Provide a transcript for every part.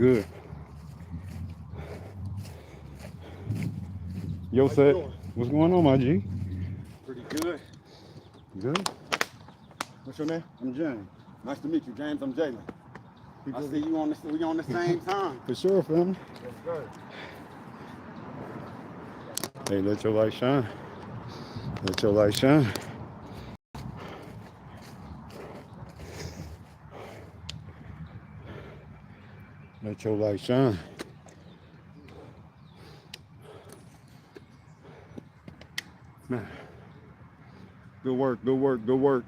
Good. Yo, set. What's going on, my G? Pretty good. Good. What's your name? I'm James. Nice to meet you, James. I'm Jalen. I People- see you on the we on the same time. For sure, family. Yes, sir. Hey, let your light shine. Let your light shine. Let your light shine. Man. Good work, good work, good work.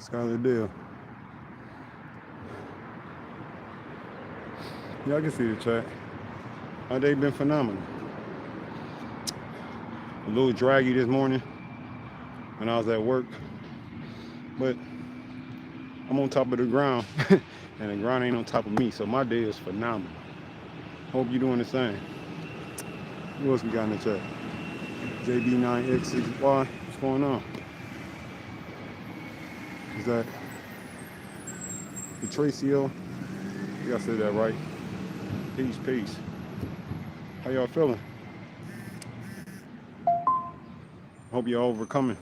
Skylar Dale. Yeah, I can see the chat. My day been phenomenal. A little draggy this morning when I was at work, but I'm on top of the ground and the ground ain't on top of me, so my day is phenomenal. Hope you're doing the same. What else we got in the chat? JB9X6Y, what's going on? Is that the Tracio? I think I said that right. Peace, peace. How y'all feeling? Hope you're overcoming.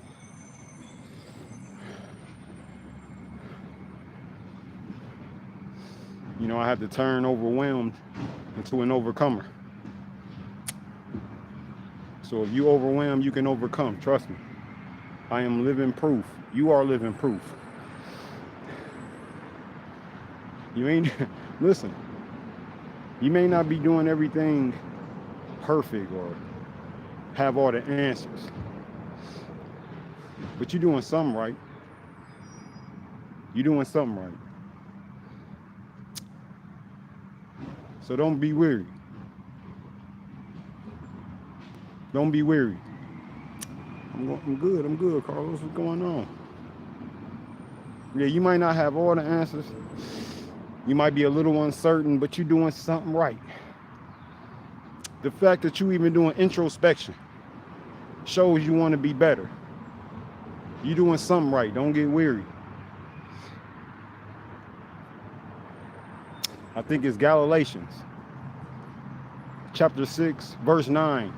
You know, I had to turn overwhelmed into an overcomer. So if you overwhelm, you can overcome. Trust me. I am living proof. You are living proof. You ain't, listen, you may not be doing everything perfect or have all the answers, but you're doing something right. You're doing something right. So don't be weary. Don't be weary. I'm good, Carlos. What's going on? Yeah, you might not have all the answers. You might be a little uncertain, but you're doing something right. The fact that you even doing introspection shows you want to be better. You're doing something right. Don't get weary. I think it's Galatians, chapter 6, verse 9.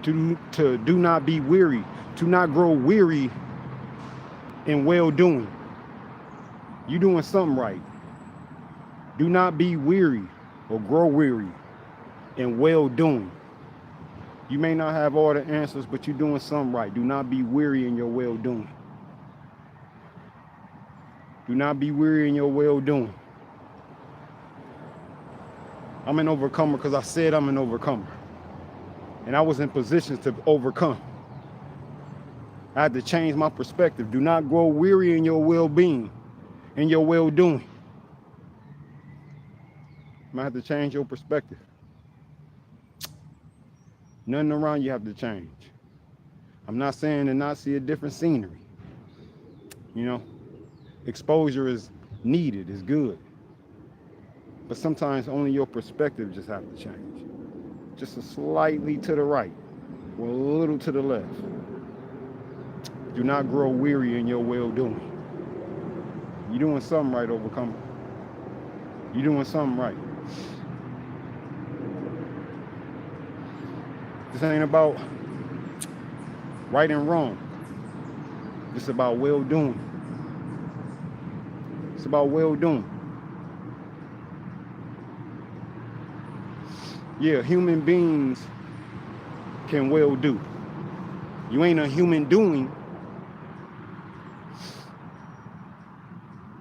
To do not be weary, to not grow weary in well-doing. You're doing something right. Do not be weary or grow weary in well-doing. You may not have all the answers, but you're doing something right. Do not be weary in your well-doing. Do not be weary in your well-doing. I'm an overcomer because I said I'm an overcomer. And I was in positions to overcome. I had to change my perspective. Do not grow weary in your well-being, in your well-doing. You might have to change your perspective. Nothing around you have to change. I'm not saying to not see a different scenery. You know, exposure is needed, is good. But sometimes only your perspective just have to change. Just a slightly to the right or a little to the left. Do not grow weary in your well-doing. You're doing something right, overcomer. You're doing something right. This ain't about right and wrong. It's about well-doing. It's about well-doing. Yeah, human beings can well do. You ain't a human doing,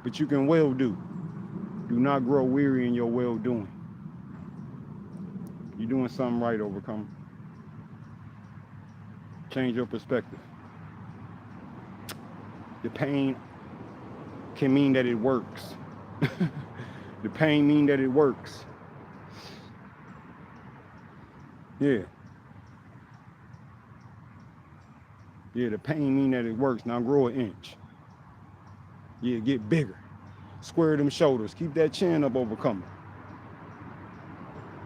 but you can well do. Do not grow weary in your well doing. You're doing something right, overcomer. Change your perspective. The pain can mean that it works. The pain mean that it works. Yeah. Yeah, the pain mean that it works. Now grow an inch. Yeah, get bigger. Square them shoulders. Keep that chin up, overcomer.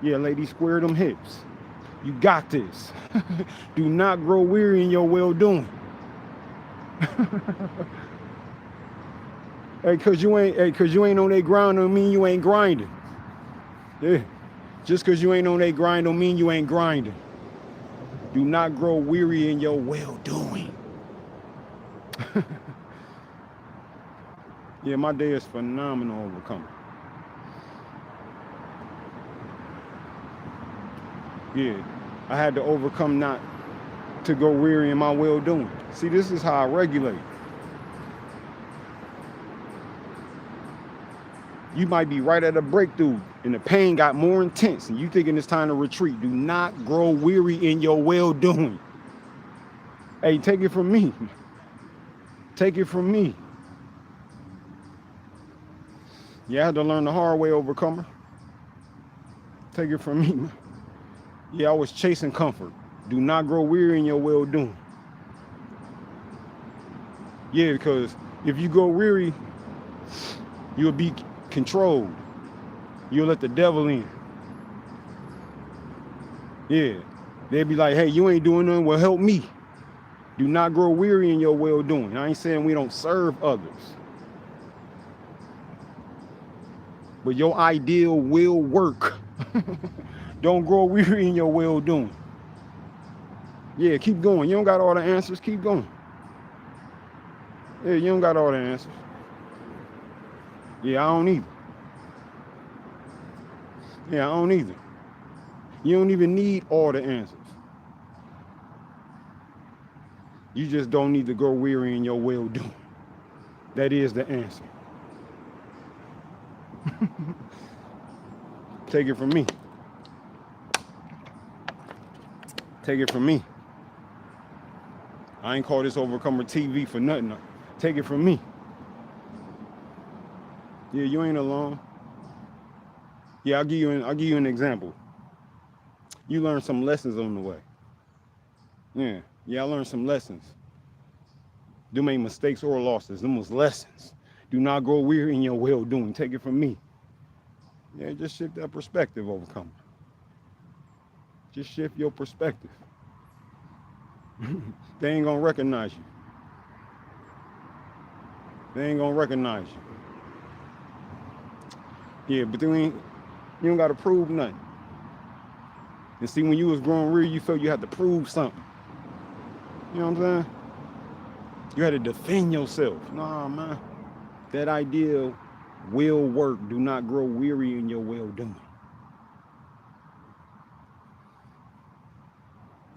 Yeah, ladies, square them hips. You got this. Do not grow weary in your well-doing. Hey, cause you ain't on that grind don't mean you ain't grinding. Yeah. Just cause you ain't on that grind don't mean you ain't grinding. Do not grow weary in your well-doing. Yeah, my day is phenomenal overcoming. Yeah. I had to overcome not to go weary in my well-doing. See, this is how I regulate. You might be right at a breakthrough and the pain got more intense and you thinking it's time to retreat. Do not grow weary in your well-doing. Hey, take it from me. Take it from me. Yeah, I had to learn the hard way, overcomer. Take it from me, man. Yeah, I was chasing comfort. Do not grow weary in your well-doing. Yeah, because if you grow weary, you'll be controlled. You'll let the devil in. Yeah. They'll be like, hey, you ain't doing nothing, well, help me. Do not grow weary in your well-doing. I ain't saying we don't serve others. But your ideal will work. Don't grow weary in your well-doing. Yeah, keep going. You don't got all the answers. Keep going. Yeah, you don't got all the answers. Yeah, I don't either. Yeah, I don't either. You don't even need all the answers. You just don't need to grow weary in your well-doing. That is the answer. Take it from me. Take it from me. I ain't call this Overcomer TV for nothing. Take it from me. Yeah, you ain't alone. Yeah, I'll give you an example. You learn some lessons on the way. Yeah, I learned some lessons. Them ain't mistakes or losses. Them was lessons. Do not grow weary in your well-doing. Take it from me. Yeah, just shift that perspective, Overcomer. Just shift your perspective. They ain't gonna recognize you. They ain't gonna recognize you. Yeah, but you don't gotta prove nothing. And see, when you was growing weary, you felt you had to prove something. You know what I'm saying? You had to defend yourself. Nah, man. That idea will work. Do not grow weary in your well-doing.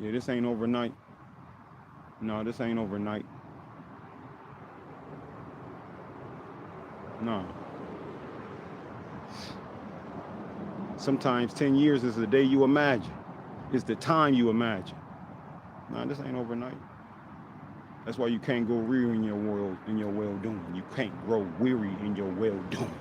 Yeah, this ain't overnight. No, this ain't overnight. No. Sometimes 10 years is the day you imagine. It's the time you imagine. No, this ain't overnight. That's why you can't go weary in your well-doing. You can't grow weary in your well-doing.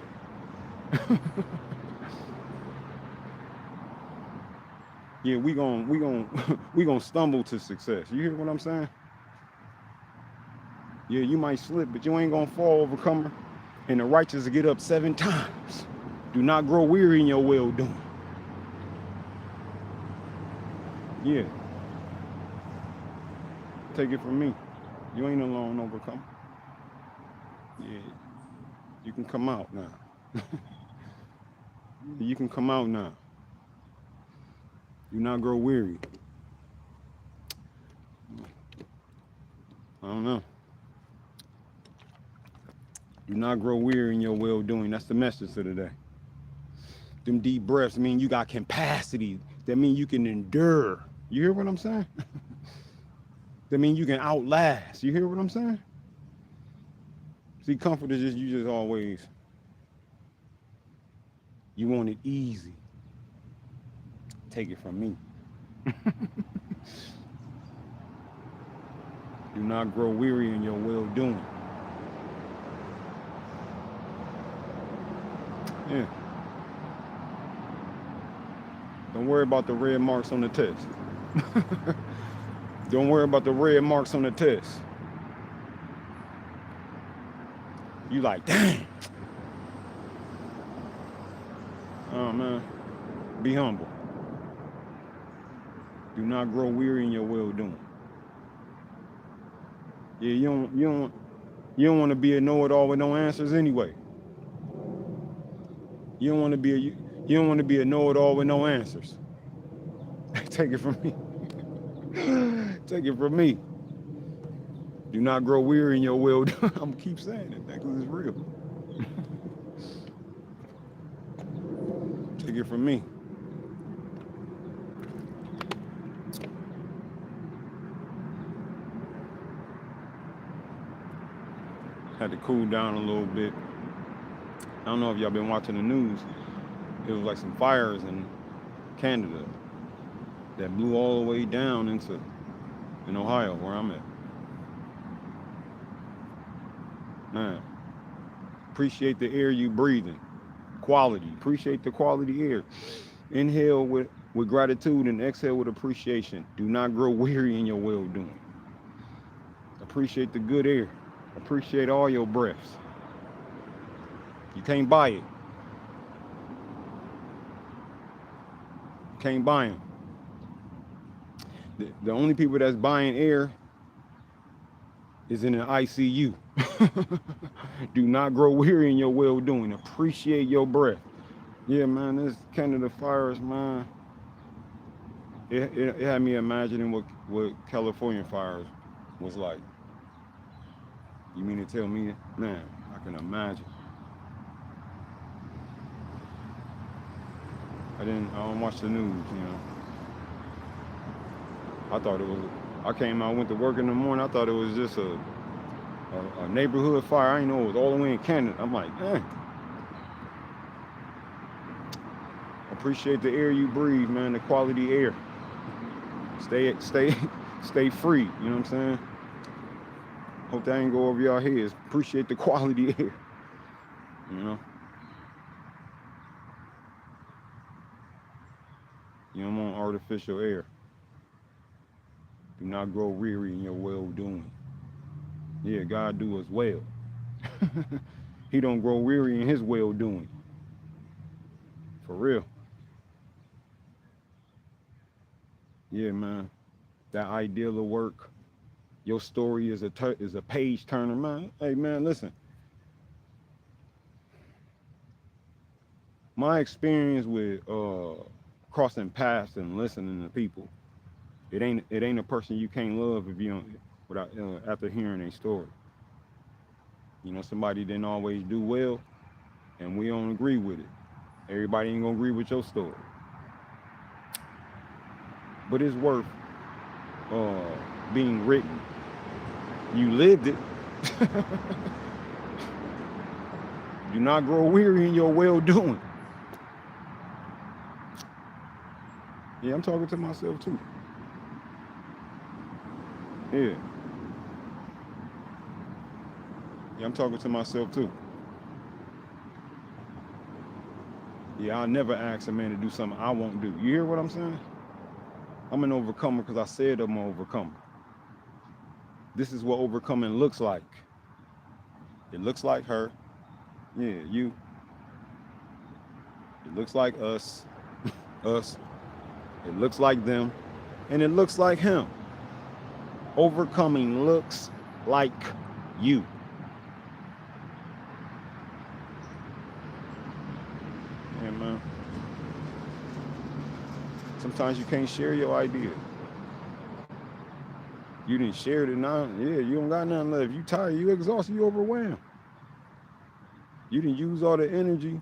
Yeah, we gon' stumble to success. You hear what I'm saying? Yeah, you might slip, but you ain't gonna fall, Overcomer. And the righteous get up 7 times. Do not grow weary in your well-doing. Yeah. Take it from me. You ain't alone, Overcomer. Yeah. You can come out now. You can come out now. Do not grow weary. I don't know. Do not grow weary in your well-doing. That's the message of the day. Them deep breaths mean you got capacity. That mean you can endure. You hear what I'm saying? That mean you can outlast. You hear what I'm saying? See, comfort is just, you just always, you want it easy. Take it from me. Do not grow weary in your well-doing. Yeah. Don't worry about the red marks on the test. Don't worry about the red marks on the test. You like, dang. Oh, man. Be humble. Do not grow weary in your well-doing. Yeah, you don't You don't want to be a know-it-all with no answers anyway. You don't want to be a know-it-all with no answers. Take it from me. Take it from me. Do not grow weary in your will. I'm gonna keep saying it because it's real. Take it from me. Had to cool down a little bit. I don't know if y'all been watching the news. It was like some fires in Canada that blew all the way down in Ohio, where I'm at. Man, appreciate the air you breathing. Quality. Appreciate the quality air. Inhale with gratitude and exhale with appreciation. Do not grow weary in your well-doing. Appreciate the good air. Appreciate all your breaths. You can't buy it. Can't buy them. The only people that's buying air is in an ICU. Do not grow weary in your well-doing. Appreciate your breath. Yeah, man, this Canada fires, man. It had me imagining what California fires was like. You mean to tell me, man, I can imagine. I don't watch the news, you know. I came out, went to work in the morning, I thought it was just a neighborhood fire. I didn't know it was all the way in Canada. I'm like, man. Appreciate the air you breathe, man, the quality air. Stay free, you know what I'm saying? Hope that ain't go over y'all heads. Appreciate the quality air, you know? You don't want artificial air. Do not grow weary in your well-doing. Yeah, God do us well. He don't grow weary in his well-doing. For real. Yeah, man. That ideal of work. Your story is a page turner, man. Hey, man, listen. My experience with crossing paths and listening to people, it ain't a person you can't love if you don't without after hearing their story. You know, somebody didn't always do well, and we don't agree with it. Everybody ain't gonna agree with your story, but it's worth being written. You lived it. Do not grow weary in your well-doing. Yeah, I'm talking to myself too. Yeah. Yeah, I'm talking to myself too. Yeah, I'll never ask a man to do something I won't do. You hear what I'm saying? I'm an overcomer because I said I'm an overcomer. This is what overcoming looks like. It looks like her. Yeah, you. It looks like us. Us. It looks like them. And it looks like him. Overcoming looks like you. Yeah, man. Sometimes you can't share your idea. You didn't share it now. Yeah, you don't got nothing left. You tired, you exhausted, you overwhelmed. You didn't use all the energy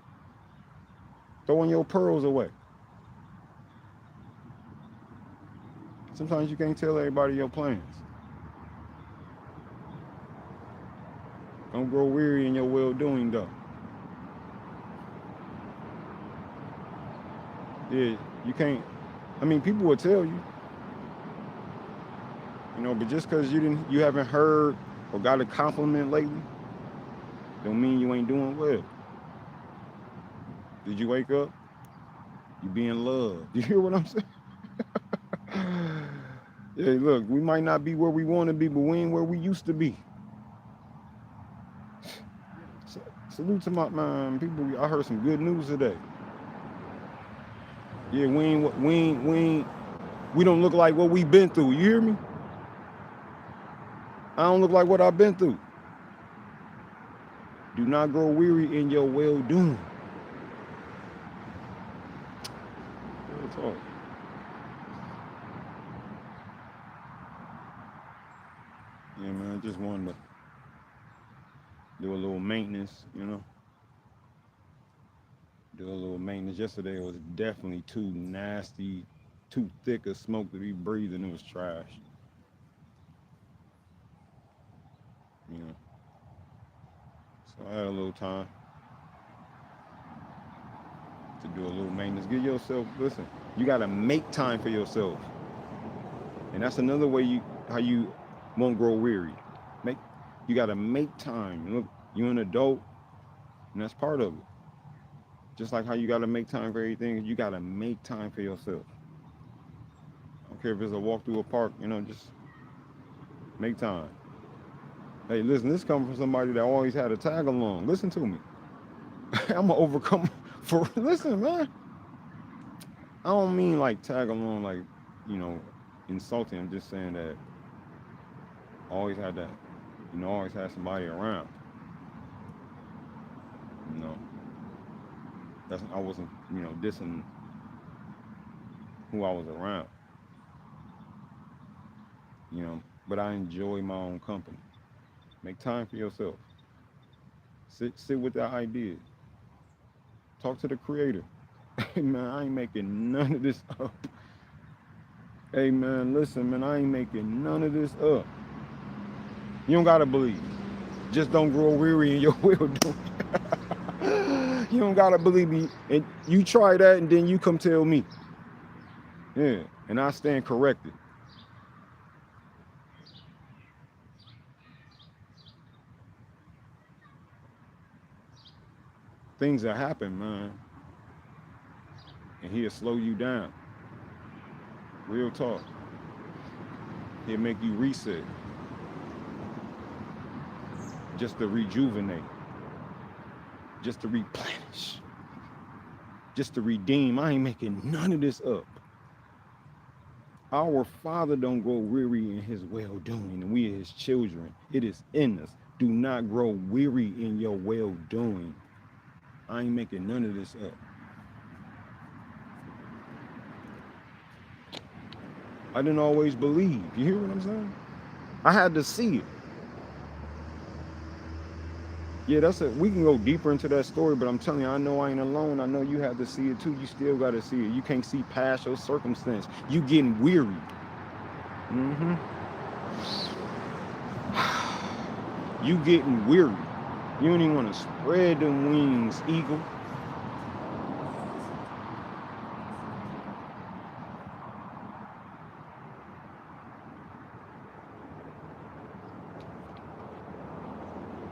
throwing your pearls away. Sometimes you can't tell everybody your plans. Don't grow weary in your well-doing, though. Yeah, you can't. I mean, people will tell you. You know, but just because you haven't heard or got a compliment lately, don't mean you ain't doing well. Did you wake up? You being loved. You hear what I'm saying? Yeah, look, we might not be where we want to be, but we ain't where we used to be. Salute to my people. I heard some good news today. Yeah, we don't look like what we've been through. You hear me? I don't look like what I've been through. Do not grow weary in your well-doing. Real talk. Yeah, man, I just wanted to do a little maintenance, you know. Do a little maintenance. Yesterday was definitely too nasty, too thick of smoke to be breathing. It was trash, you know. So I had a little time to do a little maintenance. Give yourself, listen, you gotta make time for yourself. And that's another way how you won't grow weary. Make you gotta make time. Look, you're an adult, and that's part of it. Just like how you gotta make time for everything, you gotta make time for yourself. I don't care if it's a walk through a park, you know, just make time. Hey, listen, this comes from somebody that always had a tag along. Listen to me. I'm gonna overcome for listen, man. I don't mean like tag along like, you know, insulting. I'm just saying that I always had that, you know, always had somebody around. You know. I wasn't, you know, dissing who I was around. You know, but I enjoy my own company. Make time for yourself. Sit with that idea. Talk to the creator. Hey man, I ain't making none of this up. Hey man, listen man, I ain't making none of this up. You don't gotta believe. Just don't grow weary in your will doing. You don't gotta believe me. And you try that and then you come tell me. Yeah. And I stand corrected. Things that happen, man. And he'll slow you down. Real talk. He'll make you reset. Just to rejuvenate. Just to replenish. Just to redeem. I ain't making none of this up. Our Father don't grow weary in his well-doing, and we are his children. It is in us. Do not grow weary in your well-doing. I ain't making none of this up. I didn't always believe. You hear what I'm saying? I had to see it. Yeah, that's it. We can go deeper into that story, but I'm telling you, I know I ain't alone. I know you have to see it too. You still got to see it. You can't see past your circumstance. You getting weary. Mm-hmm. You getting weary. You don't even want to spread them wings, eagle.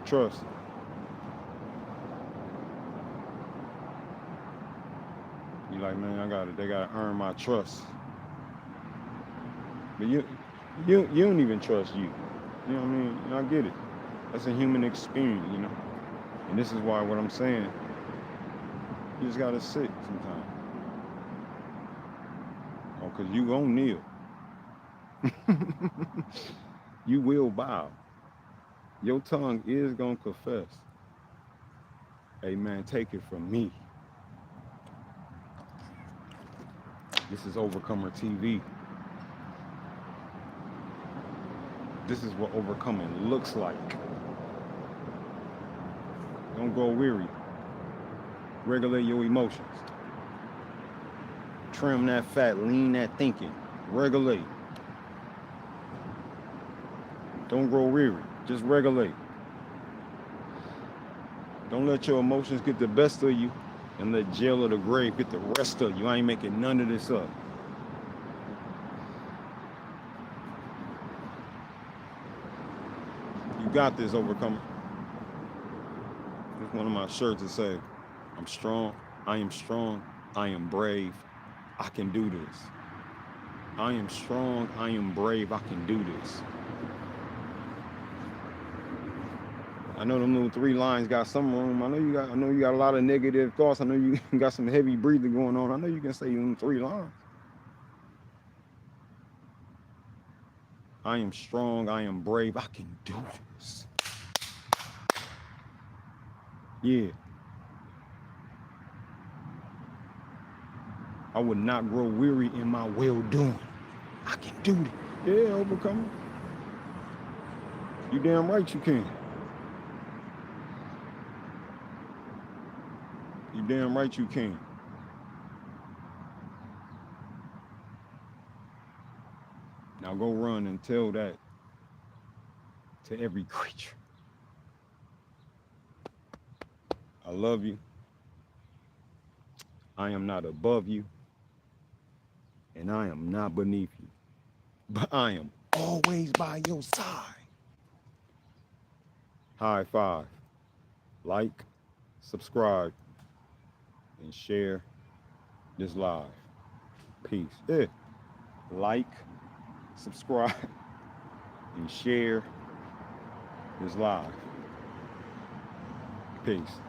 Trust. You like, man, they gotta earn my trust. But you don't even trust you. You know what I mean? I get it. That's a human experience, you know. And this is why what I'm saying, you just gotta sit sometimes. Oh, cause you gonna kneel. You will bow. Your tongue is gonna confess. Amen. Take it from me. This is Overcomer TV. This is what overcoming looks like. Don't grow weary. Regulate your emotions. Trim that fat, lean that thinking. Regulate. Don't grow weary. Just regulate. Don't let your emotions get the best of you and let jail of the grave get the rest of you. I ain't making none of this up. You got this, Overcomer. It's one of my shirts that say, I'm strong, I am brave, I can do this. I am strong, I am brave, I can do this. I know them little 3 lines got some room. I know you got a lot of negative thoughts. I know you got some heavy breathing going on. I know you can say them 3 lines. I am strong, I am brave, I can do this. Yeah. I would not grow weary in my well-doing. I can do it. Yeah, overcomer. You damn right you can. You damn right you can. Now go run and tell that to every creature. I love you. I am not above you. And I am not beneath you. But I am always by your side. High five. Like, subscribe, and share this live. Peace. Yeah. Like, subscribe, and share this live. Peace.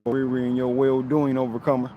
Weary in your well-doing, overcomer.